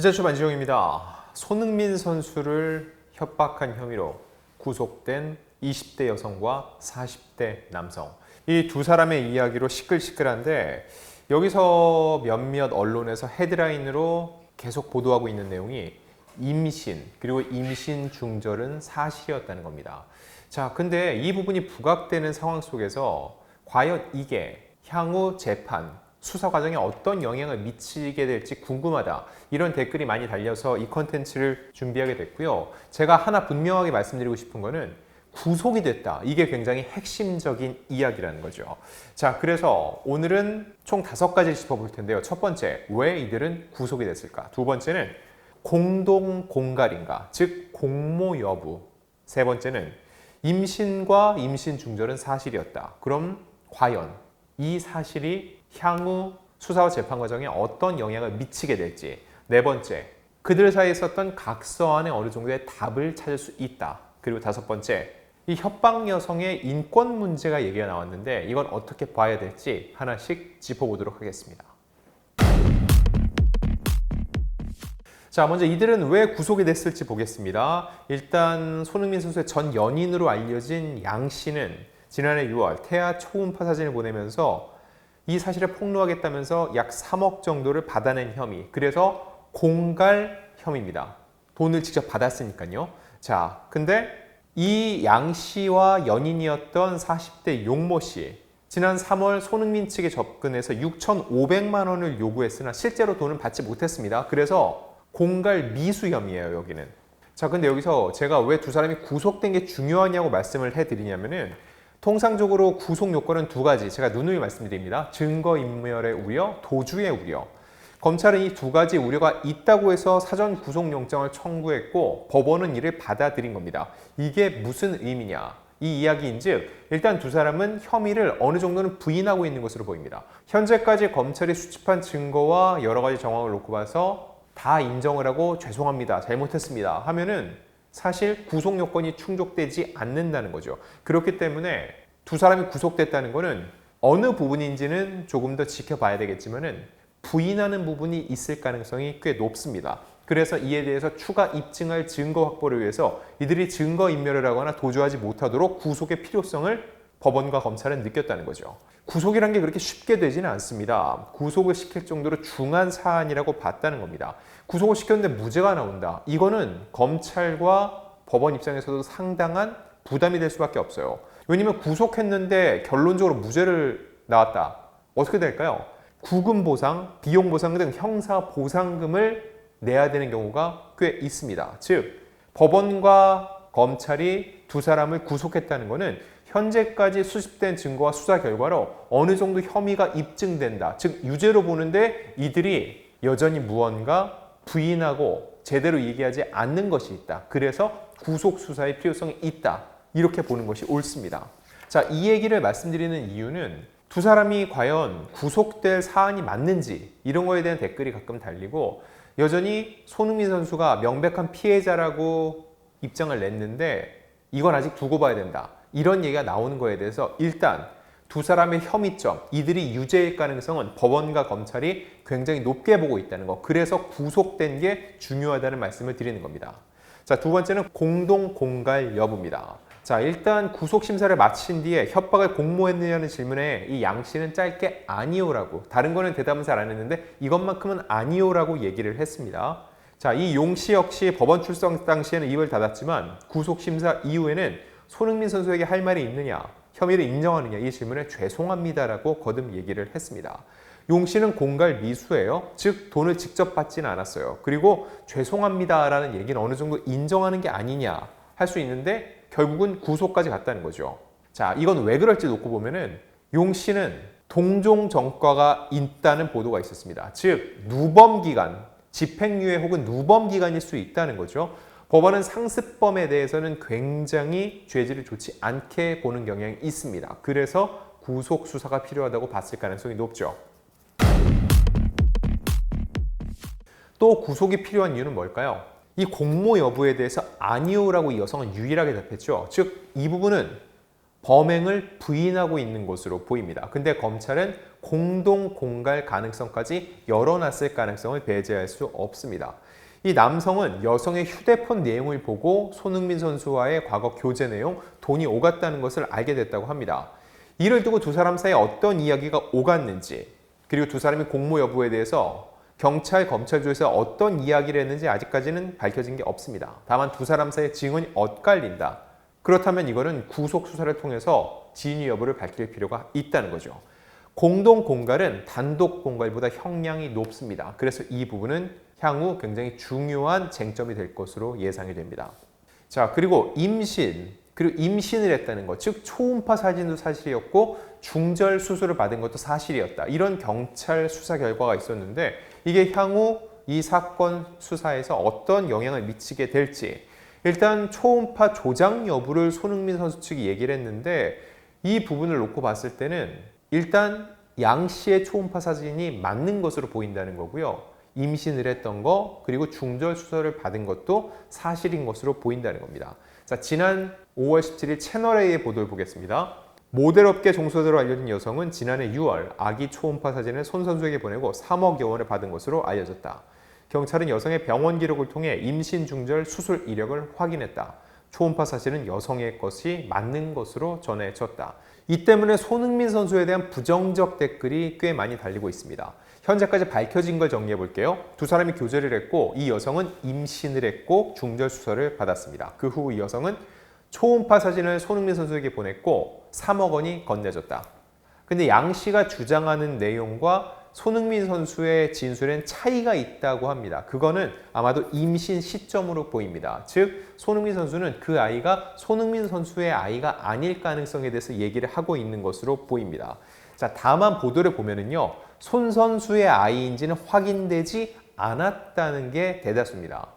기자주 안지용입니다. 손흥민 선수를 협박한 혐의로 구속된 20대 여성과 40대 남성. 이 두 사람의 이야기로 시끌시끌한데 여기서 몇몇 언론에서 헤드라인으로 계속 보도하고 있는 내용이 임신, 그리고 임신 중절은 사실이었다는 겁니다. 자, 근데 이 부분이 부각되는 상황 속에서 과연 이게 향후 재판, 수사 과정에 어떤 영향을 미치게 될지 궁금하다. 이런 댓글이 많이 달려서 이 컨텐츠를 준비하게 됐고요. 제가 하나 분명하게 말씀드리고 싶은 거는 구속이 됐다. 이게 굉장히 핵심적인 이야기라는 거죠. 자, 그래서 오늘은 총 5가지를 짚어볼 텐데요. 첫 번째, 왜 이들은 구속이 됐을까? 두 번째는 공동 공갈인가? 즉, 공모 여부. 세 번째는 임신과 임신 중절은 사실이었다. 그럼 과연 이 사실이 향후 수사와 재판 과정에 어떤 영향을 미치게 될지. 네 번째, 그들 사이에 있었던 각서안에 어느 정도의 답을 찾을 수 있다. 그리고 다섯 번째, 이 협박 여성의 인권 문제가 얘기가 나왔는데 이건 어떻게 봐야 될지 하나씩 짚어보도록 하겠습니다. 자, 먼저 이들은 왜 구속이 됐을지 보겠습니다. 일단 손흥민 선수의 전 연인으로 알려진 양 씨는 지난해 6월 태아 초음파 사진을 보내면서 이 사실을 폭로하겠다면서 약 3억 정도를 받아낸 혐의, 그래서 공갈 혐의입니다. 돈을 직접 받았으니까요. 자, 근데 이 양 씨와 연인이었던 40대 용모 씨, 지난 3월 손흥민 측에 접근해서 6,500만 원을 요구했으나 실제로 돈은 받지 못했습니다. 그래서 공갈 미수 혐의예요, 여기는. 자, 근데 여기서 제가 왜 두 사람이 구속된 게 중요하냐고 말씀을 해드리냐면은 통상적으로 구속 요건은 두 가지, 제가 누누이 말씀드립니다. 증거인멸의 우려, 도주의 우려. 검찰은 이 두 가지 우려가 있다고 해서 사전 구속영장을 청구했고 법원은 이를 받아들인 겁니다. 이게 무슨 의미냐? 이 이야기인즉 일단 두 사람은 혐의를 어느 정도는 부인하고 있는 것으로 보입니다. 현재까지 검찰이 수집한 증거와 여러 가지 정황을 놓고 봐서 다 인정을 하고 죄송합니다, 잘못했습니다 하면은 사실 구속 요건이 충족되지 않는다는 거죠. 그렇기 때문에 두 사람이 구속됐다는 거는 어느 부분인지는 조금 더 지켜봐야 되겠지만은 부인하는 부분이 있을 가능성이 꽤 높습니다. 그래서 이에 대해서 추가 입증할 증거 확보를 위해서 이들이 증거인멸을 하거나 도주하지 못하도록 구속의 필요성을 법원과 검찰은 느꼈다는 거죠. 구속이란 게 그렇게 쉽게 되지는 않습니다. 구속을 시킬 정도로 중한 사안이라고 봤다는 겁니다. 구속을 시켰는데 무죄가 나온다. 이거는 검찰과 법원 입장에서도 상당한 부담이 될 수밖에 없어요. 왜냐면 구속했는데 결론적으로 무죄를 나왔다. 어떻게 될까요? 구금 보상, 비용 보상 등 형사 보상금을 내야 되는 경우가 꽤 있습니다. 즉, 법원과 검찰이 두 사람을 구속했다는 것은 현재까지 수집된 증거와 수사 결과로 어느 정도 혐의가 입증된다. 즉, 유죄로 보는데 이들이 여전히 무언가 부인하고 제대로 얘기하지 않는 것이 있다. 그래서 구속 수사의 필요성이 있다. 이렇게 보는 것이 옳습니다. 자, 이 얘기를 말씀드리는 이유는 두 사람이 과연 구속될 사안이 맞는지 이런 거에 대한 댓글이 가끔 달리고 여전히 손흥민 선수가 명백한 피해자라고 입장을 냈는데 이건 아직 두고 봐야 된다. 이런 얘기가 나오는 거에 대해서 일단 두 사람의 혐의점, 이들이 유죄일 가능성은 법원과 검찰이 굉장히 높게 보고 있다는 거. 그래서 구속된 게 중요하다는 말씀을 드리는 겁니다. 자, 두 번째는 공동 공갈 여부입니다. 자, 일단 구속 심사를 마친 뒤에 협박을 공모했느냐는 질문에 이 양 씨는 짧게 아니오라고, 다른 거는 대답은 잘 안 했는데 이것만큼은 아니오라고 얘기를 했습니다. 자, 이 용 씨 역시 법원 출석 당시에는 입을 닫았지만 구속 심사 이후에는 손흥민 선수에게 할 말이 있느냐, 혐의를 인정하느냐 이 질문에 죄송합니다라고 거듭 얘기를 했습니다. 용 씨는 공갈 미수예요. 즉 돈을 직접 받지는 않았어요. 그리고 죄송합니다라는 얘기는 어느 정도 인정하는 게 아니냐 할 수 있는데 결국은 구속까지 갔다는 거죠. 자, 이건 왜 그럴지 놓고 보면은 용 씨는 동종 전과가 있다는 보도가 있었습니다. 즉 누범 기간, 집행유예 혹은 누범 기간일 수 있다는 거죠. 법원은 상습범에 대해서는 굉장히 죄질이 좋지 않게 보는 경향이 있습니다. 그래서 구속 수사가 필요하다고 봤을 가능성이 높죠. 또 구속이 필요한 이유는 뭘까요? 이 공모 여부에 대해서 아니오라고 이 여성은 유일하게 답했죠. 즉, 이 부분은 범행을 부인하고 있는 것으로 보입니다. 근데 검찰은 공동 공갈 가능성까지 열어놨을 가능성을 배제할 수 없습니다. 이 남성은 여성의 휴대폰 내용을 보고 손흥민 선수와의 과거 교제 내용, 돈이 오갔다는 것을 알게 됐다고 합니다. 이를 두고 두 사람 사이에 어떤 이야기가 오갔는지, 그리고 두 사람이 공모 여부에 대해서 경찰, 검찰 조에서 어떤 이야기를 했는지 아직까지는 밝혀진 게 없습니다. 다만 두 사람 사이의 증언이 엇갈린다. 그렇다면 이거는 구속 수사를 통해서 진위 여부를 밝힐 필요가 있다는 거죠. 공동 공갈은 단독 공갈보다 형량이 높습니다. 그래서 이 부분은 향후 굉장히 중요한 쟁점이 될 것으로 예상이 됩니다. 자, 그리고 그리고 임신을 했다는 것, 즉 초음파 사진도 사실이었고 중절 수술을 받은 것도 사실이었다. 이런 경찰 수사 결과가 있었는데 이게 향후 이 사건 수사에서 어떤 영향을 미치게 될지, 일단 초음파 조작 여부를 손흥민 선수 측이 얘기를 했는데 이 부분을 놓고 봤을 때는 일단 양 씨의 초음파 사진이 맞는 것으로 보인다는 거고요. 임신을 했던 거, 그리고 중절 수술을 받은 것도 사실인 것으로 보인다는 겁니다. 자, 지난 5월 17일 채널A의 보도를 보겠습니다. 모델업계 종사자로 알려진 여성은 지난해 6월 아기 초음파 사진을 손 선수에게 보내고 3억여 원을 받은 것으로 알려졌다. 경찰은 여성의 병원 기록을 통해 임신 중절 수술 이력을 확인했다. 초음파 사진은 여성의 것이 맞는 것으로 전해졌다. 이 때문에 손흥민 선수에 대한 부정적 댓글이 꽤 많이 달리고 있습니다. 현재까지 밝혀진 걸 정리해 볼게요. 두 사람이 교제를 했고 이 여성은 임신을 했고 중절 수술을 받았습니다. 그 후 이 여성은 초음파 사진을 손흥민 선수에게 보냈고 3억 원이 건네졌다. 근데 양 씨가 주장하는 내용과 손흥민 선수의 진술엔 차이가 있다고 합니다. 그거는 아마도 임신 시점으로 보입니다. 즉 손흥민 선수는 그 아이가 손흥민 선수의 아이가 아닐 가능성에 대해서 얘기를 하고 있는 것으로 보입니다. 자, 다만 보도를 보면은요, 손 선수의 아이인지는 확인되지 않았다는 게 대다수입니다.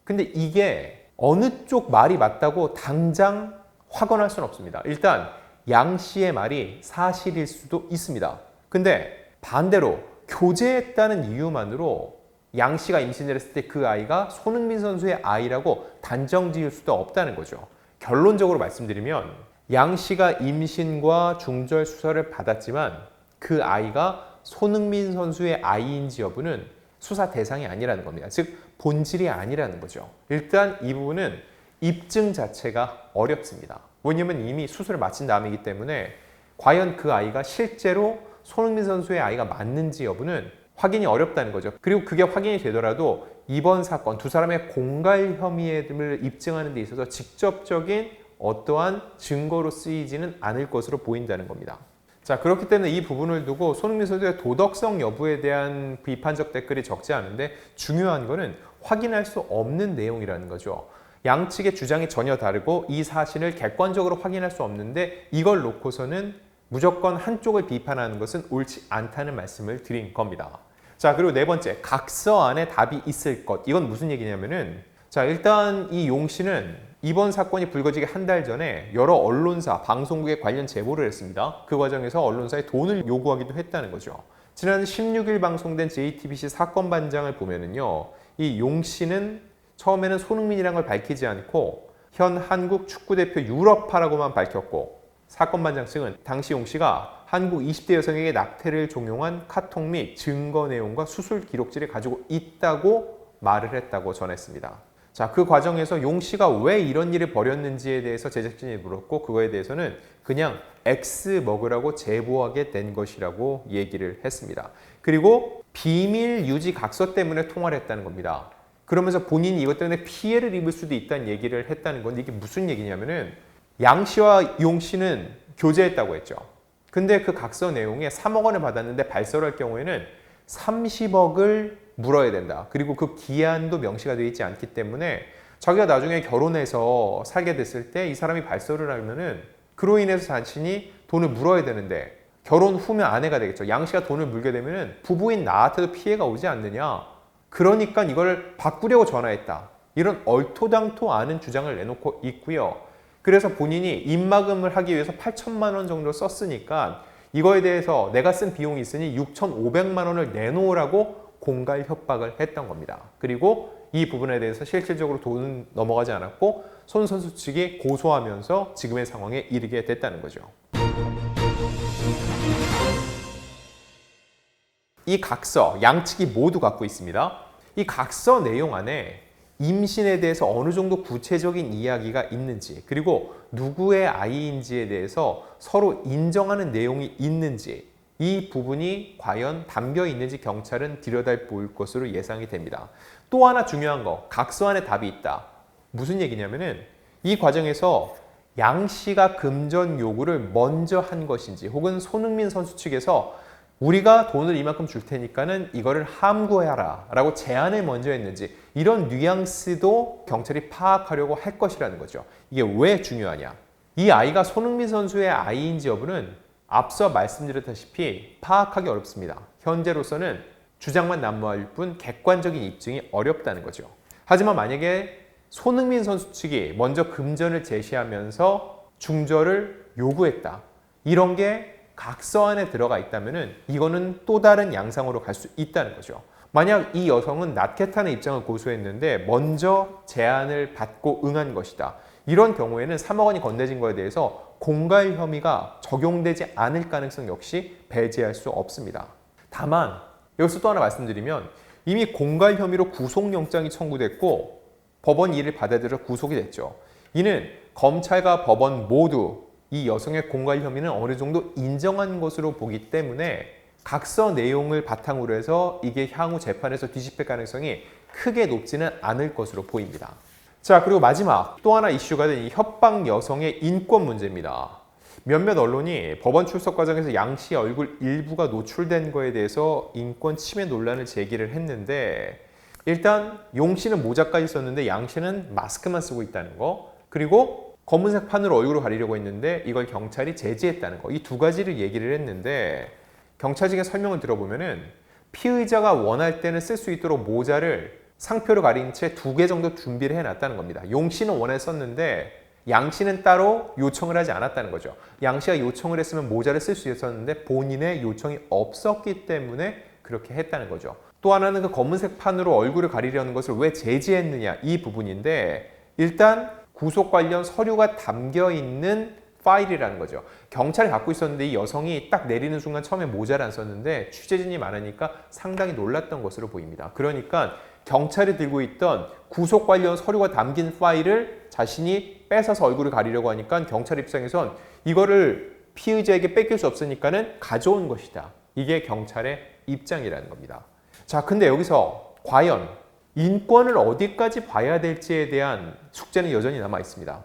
근데 이게 어느 쪽 말이 맞다고 당장 확언할 수는 없습니다. 일단 양 씨의 말이 사실일 수도 있습니다. 근데 반대로 교제했다는 이유만으로 양 씨가 임신을 했을 때 그 아이가 손흥민 선수의 아이라고 단정 지을 수도 없다는 거죠. 결론적으로 말씀드리면 양 씨가 임신과 중절 수술을 받았지만 그 아이가 손흥민 선수의 아이인지 여부는 수사 대상이 아니라는 겁니다. 즉 본질이 아니라는 거죠. 일단 이 부분은 입증 자체가 어렵습니다. 왜냐하면 이미 수술을 마친 다음이기 때문에 과연 그 아이가 실제로 손흥민 선수의 아이가 맞는지 여부는 확인이 어렵다는 거죠. 그리고 그게 확인이 되더라도 이번 사건 두 사람의 공갈 혐의를 입증하는 데 있어서 직접적인 어떠한 증거로 쓰이지는 않을 것으로 보인다는 겁니다. 자, 그렇기 때문에 이 부분을 두고 손흥민 선수의 도덕성 여부에 대한 비판적 댓글이 적지 않은데 중요한 거는 확인할 수 없는 내용이라는 거죠. 양측의 주장이 전혀 다르고 이 사실을 객관적으로 확인할 수 없는데 이걸 놓고서는 무조건 한쪽을 비판하는 것은 옳지 않다는 말씀을 드린 겁니다. 자, 그리고 네 번째, 각서 안에 답이 있을 것. 이건 무슨 얘기냐면은, 자, 일단 이 용 씨는 이번 사건이 불거지기 한 달 전에 여러 언론사, 방송국에 관련 제보를 했습니다. 그 과정에서 언론사에 돈을 요구하기도 했다는 거죠. 지난 16일 방송된 JTBC 사건 반장을 보면은요, 이 용 씨는 처음에는 손흥민이라는 걸 밝히지 않고 현 한국 축구대표 유럽파라고만 밝혔고, 사건 반장 측은 당시 용 씨가 한국 20대 여성에게 낙태를 종용한 카톡 및 증거 내용과 수술 기록지를 가지고 있다고 말을 했다고 전했습니다. 자, 그 과정에서 용 씨가 왜 이런 일을 벌였는지에 대해서 제작진이 물었고 그거에 대해서는 그냥 X 먹으라고 제보하게 된 것이라고 얘기를 했습니다. 그리고 비밀 유지 각서 때문에 통화를 했다는 겁니다. 그러면서 본인이 이것 때문에 피해를 입을 수도 있다는 얘기를 했다는 건데 이게 무슨 얘기냐면은 양 씨와 용 씨는 교제했다고 했죠. 근데 그 각서 내용에 3억 원을 받았는데 발설할 경우에는 30억을 물어야 된다. 그리고 그 기한도 명시가 되어 있지 않기 때문에 자기가 나중에 결혼해서 살게 됐을 때 이 사람이 발설을 하면은 그로 인해서 자신이 돈을 물어야 되는데 결혼 후면 아내가 되겠죠. 양 씨가 돈을 물게 되면은 부부인 나한테도 피해가 오지 않느냐. 그러니까 이걸 바꾸려고 전화했다. 이런 얼토당토 않은 주장을 내놓고 있고요. 그래서 본인이 입막음을 하기 위해서 8천만 원 정도 썼으니까 이거에 대해서 내가 쓴 비용이 있으니 6,500만 원을 내놓으라고 공갈 협박을 했던 겁니다. 그리고 이 부분에 대해서 실질적으로 돈은 넘어가지 않았고 손 선수 측이 고소하면서 지금의 상황에 이르게 됐다는 거죠. 이 각서 양측이 모두 갖고 있습니다. 이 각서 내용 안에 임신에 대해서 어느 정도 구체적인 이야기가 있는지, 그리고 누구의 아이인지에 대해서 서로 인정하는 내용이 있는지, 이 부분이 과연 담겨 있는지 경찰은 들여다볼 것으로 예상이 됩니다. 또 하나 중요한 거, 각서 안에 답이 있다. 무슨 얘기냐면은 이 과정에서 양 씨가 금전 요구를 먼저 한 것인지, 혹은 손흥민 선수 측에서 우리가 돈을 이만큼 줄 테니까는 이거를 함구해라 라고 제안을 먼저 했는지, 이런 뉘앙스도 경찰이 파악하려고 할 것이라는 거죠. 이게 왜 중요하냐? 이 아이가 손흥민 선수의 아이인지 여부는 앞서 말씀드렸다시피 파악하기 어렵습니다. 현재로서는 주장만 난무할 뿐 객관적인 입증이 어렵다는 거죠. 하지만 만약에 손흥민 선수 측이 먼저 금전을 제시하면서 중저를 요구했다, 이런 게 각서 안에 들어가 있다면 이거는 또 다른 양상으로 갈 수 있다는 거죠. 만약 이 여성은 낳겠다는 입장을 고수했는데 먼저 제안을 받고 응한 것이다, 이런 경우에는 3억 원이 건네진 거에 대해서 공갈 혐의가 적용되지 않을 가능성 역시 배제할 수 없습니다. 다만 여기서 또 하나 말씀드리면, 이미 공갈 혐의로 구속영장이 청구됐고 법원이 이를 받아들여 구속이 됐죠. 이는 검찰과 법원 모두 이 여성의 공갈 혐의는 어느 정도 인정한 것으로 보기 때문에 각서 내용을 바탕으로 해서 이게 향후 재판에서 뒤집힐 가능성이 크게 높지는 않을 것으로 보입니다. 자, 그리고 마지막 또 하나 이슈가 된 이 협박 여성의 인권 문제입니다. 몇몇 언론이 법원 출석 과정에서 양 씨의 얼굴 일부가 노출된 거에 대해서 인권 침해 논란을 제기를 했는데, 일단 용 씨는 모자까지 썼는데 양 씨는 마스크만 쓰고 있다는 거, 그리고 검은색 판으로 얼굴을 가리려고 했는데 이걸 경찰이 제지했다는 거, 이 두 가지를 얘기를 했는데, 경찰 측의 설명을 들어보면은 피의자가 원할 때는 쓸 수 있도록 모자를 상표로 가린 채 2개 정도 준비를 해놨다는 겁니다. 용 씨는 원했었는데 양 씨는 따로 요청을 하지 않았다는 거죠. 양 씨가 요청을 했으면 모자를 쓸 수 있었는데 본인의 요청이 없었기 때문에 그렇게 했다는 거죠. 또 하나는 그 검은색 판으로 얼굴을 가리려는 것을 왜 제지했느냐, 이 부분인데, 일단 구속 관련 서류가 담겨 있는 파일이라는 거죠. 경찰이 갖고 있었는데 이 여성이 딱 내리는 순간 처음에 모자를 안 썼는데 취재진이 많으니까 상당히 놀랐던 것으로 보입니다. 그러니까 경찰이 들고 있던 구속 관련 서류가 담긴 파일을 자신이 뺏어서 얼굴을 가리려고 하니까 경찰 입장에선 이거를 피의자에게 뺏길 수 없으니까는 가져온 것이다, 이게 경찰의 입장이라는 겁니다. 자, 근데 여기서 과연 인권을 어디까지 봐야 될지에 대한 숙제는 여전히 남아 있습니다.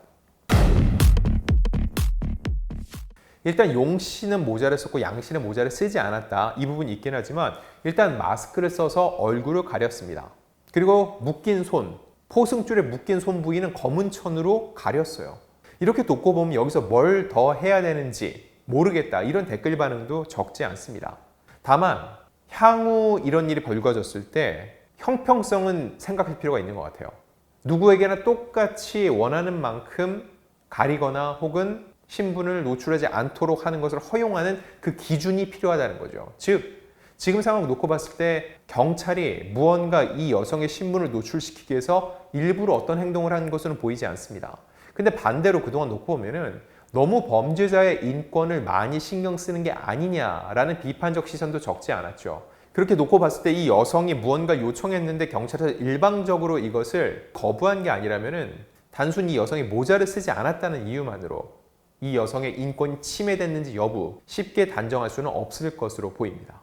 일단 용 씨는 모자를 썼고 양 씨는 모자를 쓰지 않았다, 이 부분이 있긴 하지만 일단 마스크를 써서 얼굴을 가렸습니다. 그리고 묶인 손, 포승줄에 묶인 손 부위는 검은 천으로 가렸어요. 이렇게 놓고 보면 여기서 뭘 더 해야 되는지 모르겠다, 이런 댓글 반응도 적지 않습니다. 다만 향후 이런 일이 벌어졌을 때 형평성은 생각할 필요가 있는 것 같아요. 누구에게나 똑같이 원하는 만큼 가리거나 혹은 신분을 노출하지 않도록 하는 것을 허용하는 그 기준이 필요하다는 거죠. 즉, 지금 상황을 놓고 봤을 때 경찰이 무언가 이 여성의 신분을 노출시키기 위해서 일부러 어떤 행동을 하는 것으로 보이지 않습니다. 근데 반대로 그동안 놓고 보면은 너무 범죄자의 인권을 많이 신경 쓰는 게 아니냐라는 비판적 시선도 적지 않았죠. 그렇게 놓고 봤을 때 이 여성이 무언가 요청했는데 경찰에서 일방적으로 이것을 거부한 게 아니라면은 단순히 이 여성이 모자를 쓰지 않았다는 이유만으로 이 여성의 인권이 침해됐는지 여부 쉽게 단정할 수는 없을 것으로 보입니다.